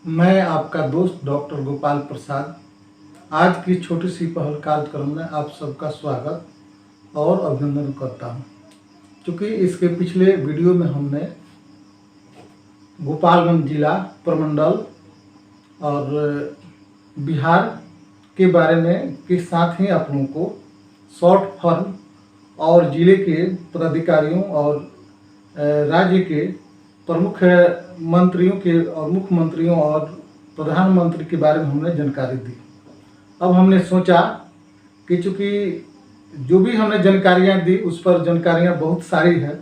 मैं आपका दोस्त डॉक्टर गोपाल प्रसाद आज की छोटी सी पहल कार्यक्रम में आप सबका स्वागत और अभिनंदन करता हूं। क्योंकि इसके पिछले वीडियो में हमने गोपालगंज जिला प्रमंडल और बिहार के बारे में के साथ ही आप लोगों को शॉर्ट फॉर्म और जिले के पदाधिकारियों और राज्य के प्रमुख मंत्रियों के और मुख्यमंत्रियों और प्रधानमंत्री के बारे में हमने जानकारी दी। अब हमने सोचा कि चूँकि जो भी हमने जानकारियाँ दी उस पर जानकारियाँ बहुत सारी है,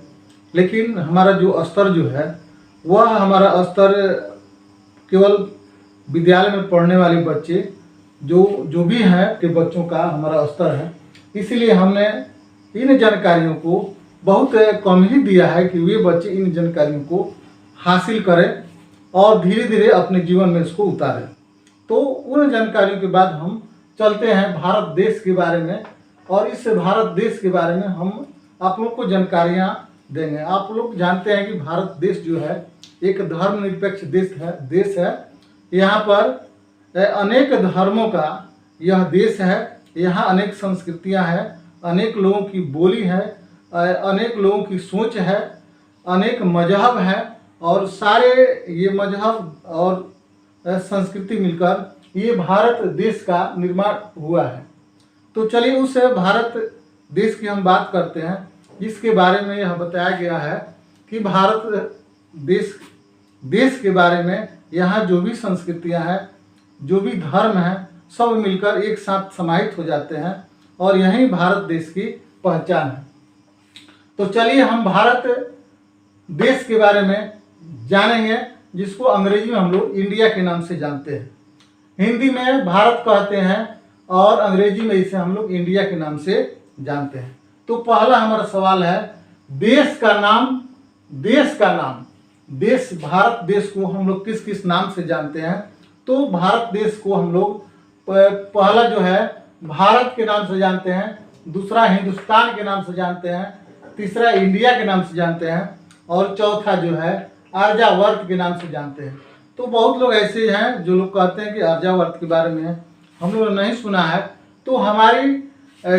लेकिन हमारा जो स्तर जो है वह हमारा स्तर केवल विद्यालय में पढ़ने वाले बच्चे जो भी हैं के बच्चों का हमारा स्तर है। इसीलिए हमने इन जानकारियों को बहुत कम ही दिया है कि वे बच्चे इन जानकारियों को हासिल करें और धीरे धीरे अपने जीवन में इसको उतारें। तो उन जानकारियों के बाद हम चलते हैं भारत देश के बारे में, और इस भारत देश के बारे में हम आप लोग को जानकारियाँ देंगे। आप लोग जानते हैं कि भारत देश जो है एक धर्मनिरपेक्ष देश है। यहाँ पर अनेक धर्मों का यह देश है। यहाँ अनेक संस्कृतियाँ हैं, अनेक लोगों की बोली है, अनेक लोगों की सोच है, अनेक मजहब है, और सारे ये मजहब और संस्कृति मिलकर ये भारत देश का निर्माण हुआ है। तो चलिए उस भारत देश की हम बात करते हैं, जिसके बारे में यह बताया गया है कि भारत देश के बारे में यहाँ जो भी संस्कृतियाँ हैं, जो भी धर्म हैं, सब मिलकर एक साथ समाहित हो जाते हैं और यही भारत देश की पहचान है। तो चलिए हम भारत देश के बारे में जानेंगे, जिसको अंग्रेजी में हम लोग इंडिया के नाम से जानते हैं। हिंदी में भारत कहते हैं और अंग्रेजी में इसे हम लोग इंडिया के नाम से जानते हैं। तो पहला हमारा सवाल है देश का नाम। भारत देश को हम लोग किस किस नाम से जानते हैं? तो भारत देश को हम लोग पहला जो है भारत के नाम से जानते हैं, दूसरा हिंदुस्तान के नाम से जानते हैं, तीसरा इंडिया के नाम से जानते हैं, और चौथा जो है आर्यावर्त के नाम से जानते हैं। तो बहुत लोग ऐसे हैं जो लोग कहते हैं कि आर्यावर्त के बारे में हम लोग नहीं सुना है। तो हमारी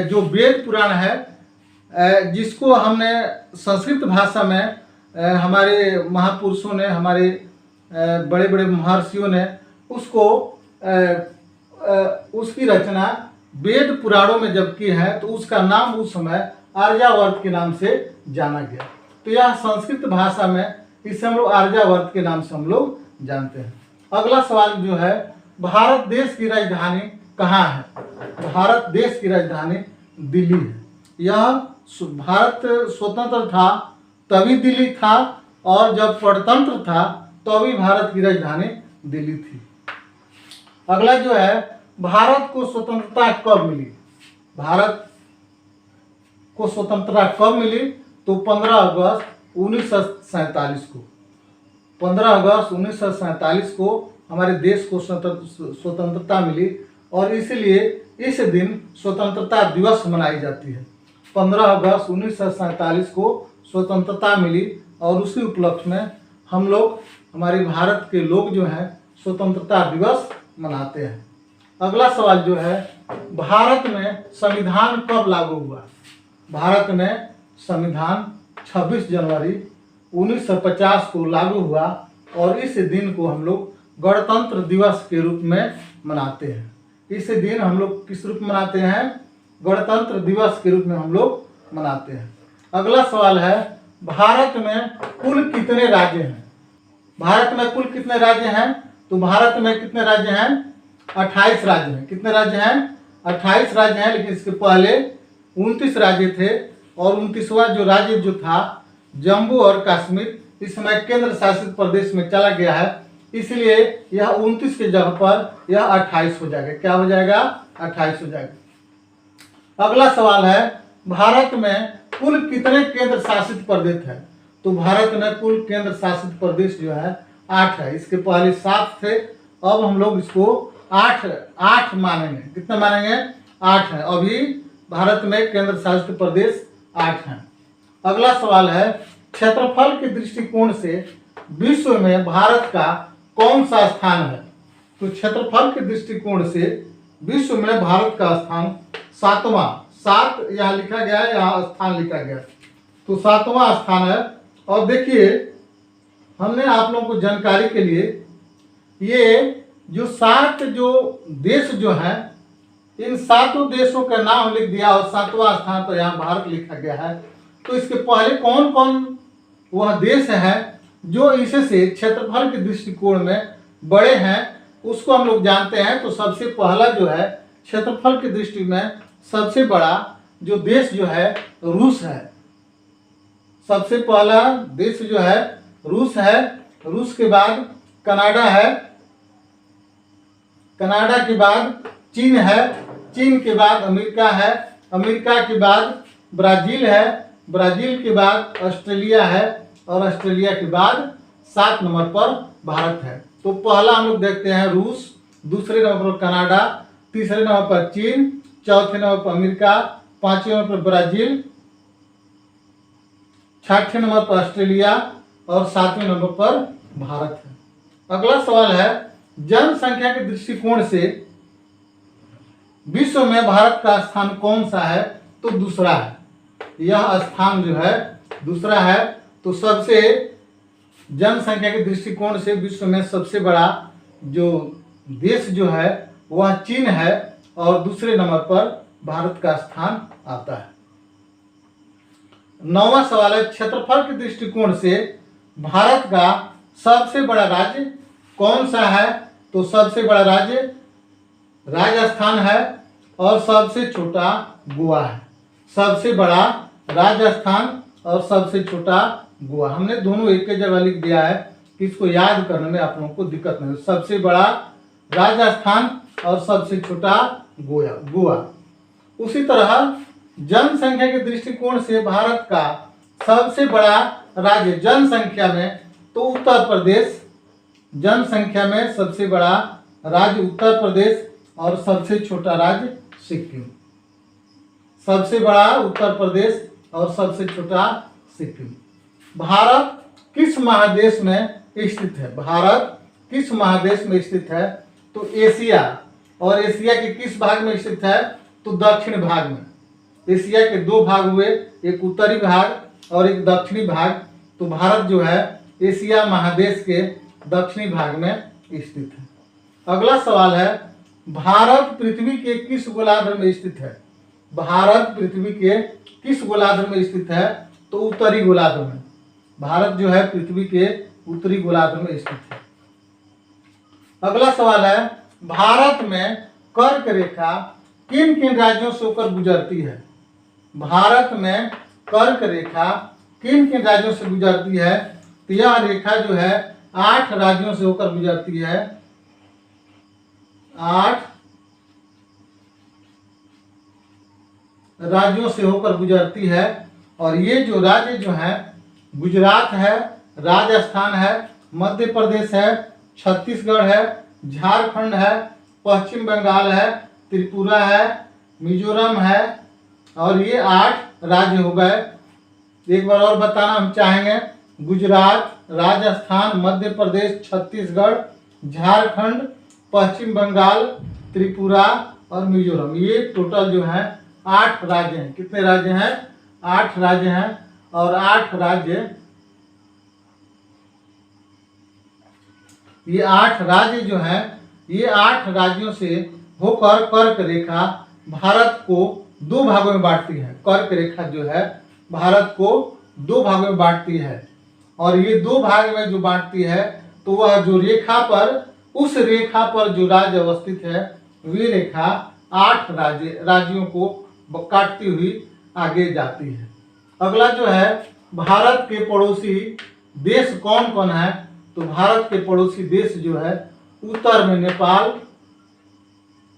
जो वेद पुराण है, जिसको हमने संस्कृत भाषा में हमारे महापुरुषों ने, हमारे बड़े बड़े महर्षियों ने उसकी रचना वेद पुराणों में जब की है, तो उसका नाम उस समय आर्यावर्त के नाम से जाना गया। तो यह संस्कृत भाषा में इसे हम लोग आर्यावर्त के नाम से हम लोग जानते हैं। अगला सवाल जो है भारत देश की राजधानी कहाँ है? भारत देश की राजधानी दिल्ली है। यह भारत स्वतंत्र था तभी दिल्ली था, और जब परतंत्र था तभी भारत की राजधानी दिल्ली थी। अगला जो है भारत को स्वतंत्रता कब मिली? भारत को स्वतंत्रता कब मिली? तो 15 अगस्त 1947 को। 15 अगस्त 1947 को हमारे देश को स्वतंत्रता मिली, और इसलिए इस दिन स्वतंत्रता दिवस मनाई जाती है। 15 अगस्त 1947 को स्वतंत्रता मिली, और उसी उपलक्ष्य में हम लोग, हमारे भारत के लोग जो हैं, स्वतंत्रता दिवस मनाते हैं। अगला सवाल जो है भारत में संविधान कब लागू हुआ? भारत में संविधान 26 जनवरी 1950 को लागू हुआ, और इस दिन को हम लोग गणतंत्र दिवस के रूप में मनाते हैं। इस दिन हम लोग किस रूप में मनाते हैं? गणतंत्र दिवस के रूप में हम लोग मनाते हैं। अगला सवाल है भारत में कुल कितने राज्य हैं? भारत में कुल कितने राज्य हैं? तो भारत में कितने राज्य हैं? 28 राज्य हैं। कितने राज्य हैं? 28 राज्य हैं, लेकिन इसके पहले 29 राज्य थे, और 29वां जो राज्य जो था जम्मू और कश्मीर, इस समय केंद्र शासित प्रदेश में चला गया है, इसलिए यह 29 के जगह पर यह 28 हो जाएगा। क्या हो जाएगा? 28 हो जाएगा। अगला सवाल है भारत में कुल कितने केंद्र शासित प्रदेश है? तो भारत में कुल केंद्र शासित प्रदेश जो है 8 है। इसके पहले 7 थे, अब हम लोग इसको 8 मानेंगे। कितने मानेंगे? 8 है। अभी भारत में केंद्र शासित प्रदेश 8 हैं। अगला सवाल है क्षेत्रफल के दृष्टिकोण से विश्व में भारत का कौन सा स्थान है? तो क्षेत्रफल के दृष्टिकोण से विश्व में भारत का स्थान 7वां, 7 यहाँ लिखा गया है, यहाँ स्थान लिखा गया है, तो 7वां स्थान है। और देखिए हमने आप लोगों को जानकारी के लिए ये जो 7 जो देश जो हैं, इन 7 देशों का नाम लिख दिया और 7वां स्थान तो यहाँ भारत लिखा गया है। तो इसके पहले कौन कौन वह देश है जो इससे क्षेत्रफल के दृष्टिकोण में बड़े हैं, उसको हम लोग जानते हैं। तो सबसे पहला जो है क्षेत्रफल की दृष्टि में सबसे बड़ा जो देश जो है रूस है। सबसे पहला देश जो है रूस है। रूस के बाद कनाडा है, कनाडा के बाद चीन है, चीन के बाद अमेरिका है, अमेरिका के बाद ब्राजील है, ब्राजील के बाद ऑस्ट्रेलिया है और ऑस्ट्रेलिया के बाद 7 नंबर पर भारत है। तो पहला हम लोग देखते हैं रूस, दूसरे नंबर पर कनाडा, तीसरे नंबर पर चीन, चौथे नंबर पर अमेरिका, 5वें नंबर पर ब्राजील, 6ठे नंबर पर ऑस्ट्रेलिया और 7वें नंबर पर भारत है। अगला सवाल है जनसंख्या के दृष्टिकोण से विश्व में भारत का स्थान कौन सा है? तो दूसरा है। यह स्थान जो है दूसरा है। तो सबसे जनसंख्या के दृष्टिकोण से विश्व में सबसे बड़ा जो देश जो है वह चीन है और दूसरे नंबर पर भारत का स्थान आता है। 9वां सवाल है क्षेत्रफल के दृष्टिकोण से भारत का सबसे बड़ा राज्य कौन सा है? तो सबसे बड़ा राज्य राजस्थान है और सबसे छोटा गोवा है। सबसे बड़ा राजस्थान और सबसे छोटा गोवा। हमने दोनों एक ही जगह लिख दिया है कि इसको याद करने में आप लोगों को दिक्कत नहीं। सबसे बड़ा राजस्थान और सबसे छोटा गोवा। उसी तरह जनसंख्या के दृष्टिकोण से भारत का सबसे बड़ा राज्य जनसंख्या में तो उत्तर प्रदेश, जनसंख्या में सबसे बड़ा राज्य उत्तर प्रदेश और सबसे छोटा राज्य सिक्किम। सबसे बड़ा उत्तर प्रदेश और सबसे छोटा सिक्किम। भारत किस महादेश में स्थित है? भारत किस महादेश में स्थित है? तो एशिया। और एशिया के किस भाग में स्थित है? तो दक्षिण भाग में। एशिया के 2 भाग हुए, एक उत्तरी भाग और एक दक्षिणी भाग। तो भारत जो है एशिया महादेश के दक्षिणी भाग में स्थित है। अगला सवाल है भारत पृथ्वी के किस गोलार्ध में स्थित है? भारत पृथ्वी के किस गोलार्ध में स्थित है? तो उत्तरी गोलार्ध में। भारत जो है पृथ्वी के उत्तरी गोलार्ध में स्थित है। अगला सवाल है भारत में कर्क रेखा किन किन राज्यों से होकर गुजरती है? भारत में कर्क रेखा किन किन राज्यों से गुजरती है? तो यह रेखा जो है 8 राज्यों से होकर गुजरती है। 8 राज्यों से होकर गुजरती है। और ये जो राज्य जो है गुजरात है, राजस्थान है, मध्य प्रदेश है, छत्तीसगढ़ है, झारखंड है, पश्चिम बंगाल है, त्रिपुरा है, मिजोरम है। और ये 8 राज्य हो गए। एक बार और बताना हम चाहेंगे, गुजरात, राजस्थान, मध्य प्रदेश, छत्तीसगढ़, झारखंड, पश्चिम बंगाल, त्रिपुरा और मिजोरम। ये टोटल जो है 8 राज्य हैं। कितने राज्य हैं? 8 राज्य हैं। और 8 राज्य, ये 8 राज्य जो है ये 8 राज्यों से होकर कर्क रेखा भारत को 2 भागों में बांटती है। कर्क रेखा जो है भारत को 2 भागों में बांटती है। और ये 2 भाग में जो बांटती है तो वह जो रेखा पर, उस रेखा पर जो राज्य अवस्थित है वे रेखा 8 राज्यों को काटती हुई आगे जाती है। अगला जो है भारत के पड़ोसी देश कौन कौन है? तो भारत के पड़ोसी देश जो है उत्तर में नेपाल,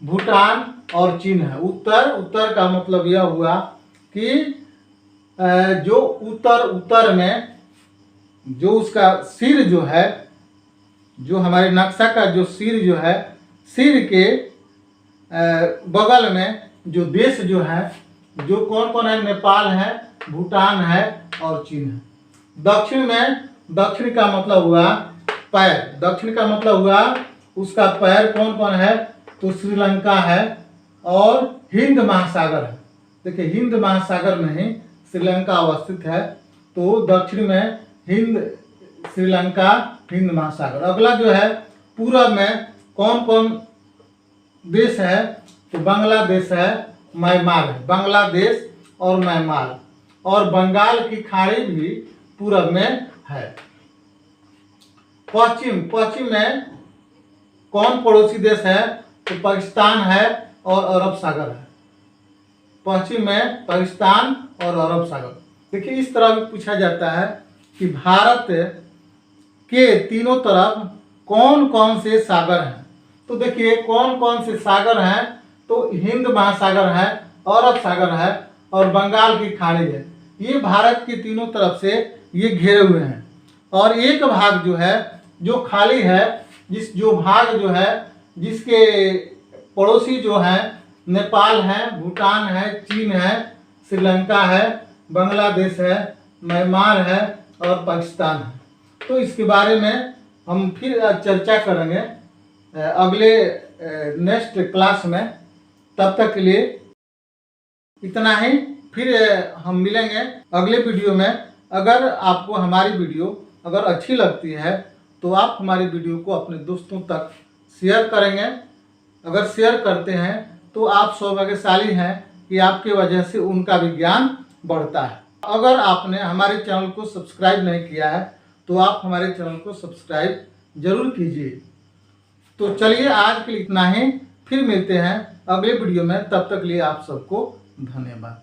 भूटान और चीन है। उत्तर का मतलब यह हुआ कि जो उत्तर में जो उसका सिर जो है, जो हमारे नक्शा का जो सिर जो है, सिर के बगल में जो देश जो है, जो कौन कौन है? नेपाल है, भूटान है और चीन है। दक्षिण में, दक्षिण का मतलब हुआ पैर, दक्षिण का मतलब हुआ उसका पैर कौन कौन है, तो श्रीलंका है और हिंद महासागर है। देखिए हिंद महासागर में ही श्रीलंका अवस्थित है, तो दक्षिण में हिंद, श्रीलंका, हिंद महासागर। अगला जो है पूरब में कौन कौन देश है, तो बांग्लादेश है, म्यांमार है, बांग्लादेश और म्यांमार, और बंगाल की खाड़ी भी पूरब में है। पश्चिम में कौन पड़ोसी देश है, तो पाकिस्तान है और अरब सागर है। पश्चिम में पाकिस्तान और अरब सागर। देखिए इस तरह भी पूछा जाता है कि भारत के तीनों तरफ कौन कौन से सागर हैं। तो देखिए कौन कौन से सागर हैं, तो हिंद महासागर है, अरब सागर है और बंगाल की खाड़ी है। ये भारत की तीनों तरफ से ये घेरे हुए हैं। और एक भाग जो है जो खाली है, जो भाग जो है जिसके पड़ोसी जो हैं नेपाल है, भूटान है, चीन है, श्रीलंका है, बांग्लादेश है, म्यांमार है और पाकिस्तान है। तो इसके बारे में हम फिर चर्चा करेंगे अगले नेक्स्ट क्लास में। तब तक के लिए इतना ही, फिर हम मिलेंगे अगले वीडियो में। अगर आपको हमारी वीडियो अगर अच्छी लगती है तो आप हमारी वीडियो को अपने दोस्तों तक शेयर करेंगे। अगर शेयर करते हैं तो आप सौभाग्यशाली हैं कि आपके वजह से उनका भी ज्ञान बढ़ता है। अगर आपने हमारे चैनल को सब्सक्राइब नहीं किया है तो आप हमारे चैनल को सब्सक्राइब जरूर कीजिए। तो चलिए आज के लिए इतना ही, फिर मिलते हैं अगले वीडियो में। तब तक के लिए आप सबको धन्यवाद।